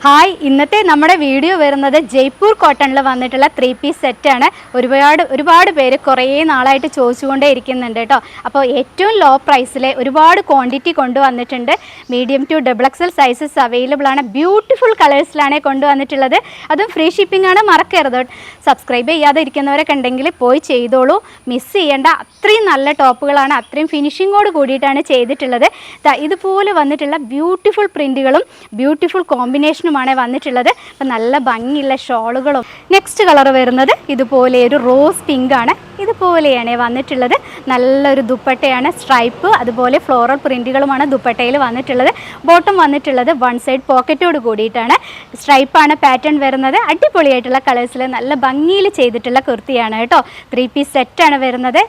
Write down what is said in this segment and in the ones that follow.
Hi, ഇന്നത്തെ നമ്മുടെ video വരുന്നത് ജയ്പൂർ കോട്ടണിൽ വന്നിട്ടുള്ള 3-പീസ് സെറ്റാണ്. ഒരുപാട് പേര് കുറേ നാളായിട്ട് ചോദിച്ചുകൊണ്ടേ ഇരിക്കുന്നുണ്ട് കേട്ടോ. അപ്പോൾ ഏറ്റവും ലോ പ്രൈസിലെ ഒരുപാട് ക്വാണ്ടിറ്റി കൊണ്ടുവന്നിട്ടുണ്ട്. Medium to XXL sizes available ആണ്. ബ്യൂട്ടിഫുൾ കളേഴ്സിലാണ് കൊണ്ടുവന്നിട്ടുള്ളത്. അതും ഫ്രീ ഷിപ്പിംഗ് ആണ്, മറക്കരുത്. സബ്സ്ക്രൈബ് ചെയ്യാതെ ഇരിക്കുന്നവരൊക്കെ ഉണ്ടെങ്കിൽ പോയി ചെയ്തോളൂ, മിസ് ചെയ്യേണ്ട. അത്രയും നല്ല ടോപ്പുകളാണ്, അത്രയും ഫിനിഷിങ്ങോട് കൂടിയിട്ടാണ് ചെയ്തിട്ടുള്ളത്. ഇതുപോലെ വന്നിട്ടുള്ള ബ്യൂട്ടിഫുൾ പ്രിൻറ്റുകളും ബ്യൂട്ടിഫുൾ കോമ്പിനേഷനും വന്നിട്ടുള്ളത്. അപ്പം നല്ല ഭംഗിയുള്ള ഷോളുകളും. നെക്സ്റ്റ് കളർ വരുന്നത് ഇതുപോലെ ഒരു റോസ് പിങ്ക് ആണ്. ഇതുപോലെയാണ് വന്നിട്ടുള്ളത്. നല്ലൊരു ദുപ്പട്ടയാണ്, സ്ട്രൈപ്പ് അതുപോലെ ഫ്ലോറൽ പ്രിന്റുകളുമാണ് ദുപ്പട്ടയിൽ വന്നിട്ടുള്ളത്. ബോട്ടം വന്നിട്ടുള്ളത് വൺ സൈഡ് പോക്കറ്റോട് കൂടിയിട്ടാണ്. സ്ട്രൈപ്പാണ് പാറ്റേൺ വരുന്നത്. അടിപൊളിയായിട്ടുള്ള കളേഴ്സിൽ നല്ല ഭംഗിയിൽ ചെയ്തിട്ടുള്ള കുർത്തിയാണ് കേട്ടോ. 3-പീസ് സെറ്റാണ് വരുന്നത്.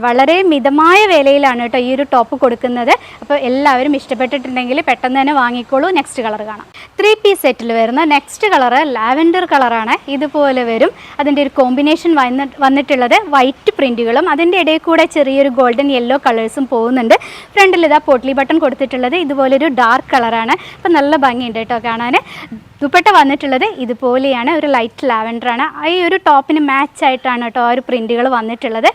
വളരെ മിതമായ വിലയിലാണ് കേട്ടോ ഈ ഒരു ടോപ്പ് കൊടുക്കുന്നത്. അപ്പോൾ എല്ലാവരും ഇഷ്ടപ്പെട്ടിട്ടുണ്ടെങ്കിൽ പെട്ടെന്ന് തന്നെ വാങ്ങിക്കോളൂ. നെക്സ്റ്റ് കളർ കാണാം. 3-പീസ് സെറ്റിൽ വരുന്ന നെക്സ്റ്റ് കളറ് ലാവൻഡർ കളറാണ്. ഇതുപോലെ വരും. അതിൻ്റെ ഒരു കോമ്പിനേഷൻ വന്നിട്ടുള്ളത് വൈറ്റ് പ്രിൻറ്റുകളും അതിൻ്റെ ഇടയിൽ കൂടെ ചെറിയൊരു ഗോൾഡൻ യെല്ലോ കളേഴ്സും പോകുന്നുണ്ട്. ഫ്രണ്ടിൽ ഇതാ പോട്ട്ലി ബട്ടൺ കൊടുത്തിട്ടുള്ളത് ഇതുപോലൊരു ഡാർക്ക് കളറാണ്. അപ്പോൾ നല്ല ഭംഗിയുണ്ട് കേട്ടോ കാണാൻ. ദുപ്പട്ട വന്നിട്ടുള്ളത് ഇതുപോലെയാണ്, ഒരു ലൈറ്റ് ലാവൻഡറാണ്. ഈ ഒരു ടോപ്പിന് മാച്ചായിട്ടാണ് കേട്ടോ ആ ഒരു പ്രിൻറ്റുകൾ വന്നിട്ടുള്ളത്.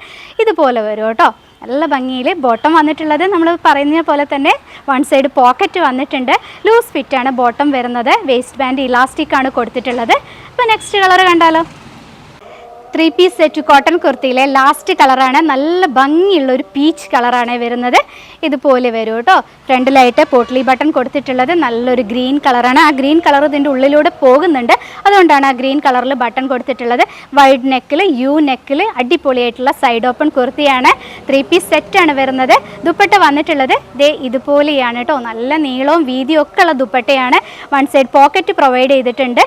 ഇതുപോലെ വരും കേട്ടോ. നല്ല ഭംഗിയിൽ ബോട്ടം വന്നിട്ടുള്ളത് നമ്മൾ പറയുന്ന പോലെ തന്നെ വൺ സൈഡ് പോക്കറ്റ് വന്നിട്ടുണ്ട്. ലൂസ് ഫിറ്റാണ് ബോട്ടം വരുന്നത്. വേസ്റ്റ് ബാൻഡ് ഇലാസ്റ്റിക് ആണ് കൊടുത്തിട്ടുള്ളത്. അപ്പോൾ നെക്സ്റ്റ് കളർ കണ്ടാലോ. 3-പീസ് സെറ്റ് കോട്ടൺ കുർത്തിയിലെ ലാസ്റ്റ് കളറാണ്. നല്ല ഭംഗിയുള്ള ഒരു പീച്ച് കളറാണ് വരുന്നത്. ഇതുപോലെ വരും കേട്ടോ. ഫ്രണ്ടിലായിട്ട് പോട്ട്ലി ബട്ടൺ കൊടുത്തിട്ടുള്ളത് നല്ലൊരു ഗ്രീൻ കളറാണ്. ആ ഗ്രീൻ കളർ ഇതിൻ്റെ ഉള്ളിലൂടെ പോകുന്നുണ്ട്, അതുകൊണ്ടാണ് ആ ഗ്രീൻ കളറിൽ ബട്ടൺ കൊടുത്തിട്ടുള്ളത്. വൈഡ് നെക്കിൽ യു നെക്കിൽ അടിപൊളിയായിട്ടുള്ള സൈഡ് ഓപ്പൺ കുർത്തിയാണ്. 3-പീസ് സെറ്റാണ് വരുന്നത്. ദുപ്പട്ട വന്നിട്ടുള്ളത് ദേ ഇതുപോലെയാണ് കേട്ടോ. നല്ല നീളവും വീതിയും ഒക്കെ ഉള്ള ദുപ്പട്ടയാണ്. വൺ സൈഡ് പോക്കറ്റ് പ്രൊവൈഡ് ചെയ്തിട്ടുണ്ട്.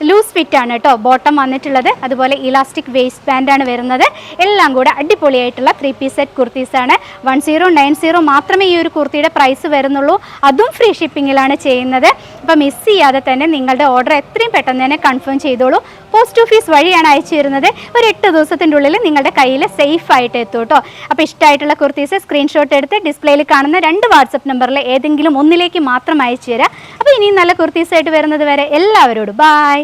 ലൂസ് ഫിറ്റാണ് കേട്ടോ ബോട്ടം വന്നിട്ടുള്ളത്. അതുപോലെ ഇലാസ്റ്റിക് വേസ്റ്റ് ബാൻഡാണ് വരുന്നത്. എല്ലാം കൂടെ അടിപൊളിയായിട്ടുള്ള 3-പീസ് സെറ്റ് കുർത്തീസാണ്. 1090 മാത്രമേ ഈ ഒരു കുർത്തിയുടെ പ്രൈസ് വരുന്നുള്ളൂ. അതും ഫ്രീ ഷിപ്പിങ്ങിലാണ് ചെയ്യുന്നത്. അപ്പോൾ മിസ് ചെയ്യാതെ തന്നെ നിങ്ങളുടെ ഓർഡർ എത്രയും പെട്ടെന്ന് തന്നെ കൺഫേം ചെയ്തോളൂ. പോസ്റ്റ് ഓഫീസ് വഴിയാണ് അയച്ചു തരുന്നത്. ഒരു 8 ദിവസത്തിൻ്റെ ഉള്ളിൽ നിങ്ങളുടെ കയ്യിൽ സേഫ് ആയിട്ട് എത്തും കേട്ടോ. അപ്പോൾ ഇഷ്ടമായിട്ടുള്ള കുർത്തീസ് സ്ക്രീൻഷോട്ട് എടുത്ത് ഡിസ്പ്ലേയിൽ കാണുന്ന 2 വാട്സപ്പ് നമ്പറിൽ ഏതെങ്കിലും ഒന്നിലേക്ക് മാത്രം അയച്ചു തരാം. അപ്പോൾ ഇനിയും നല്ല കുർത്തീസായിട്ട് വരുന്നത് വരെ എല്ലാവരോടും ബായ്.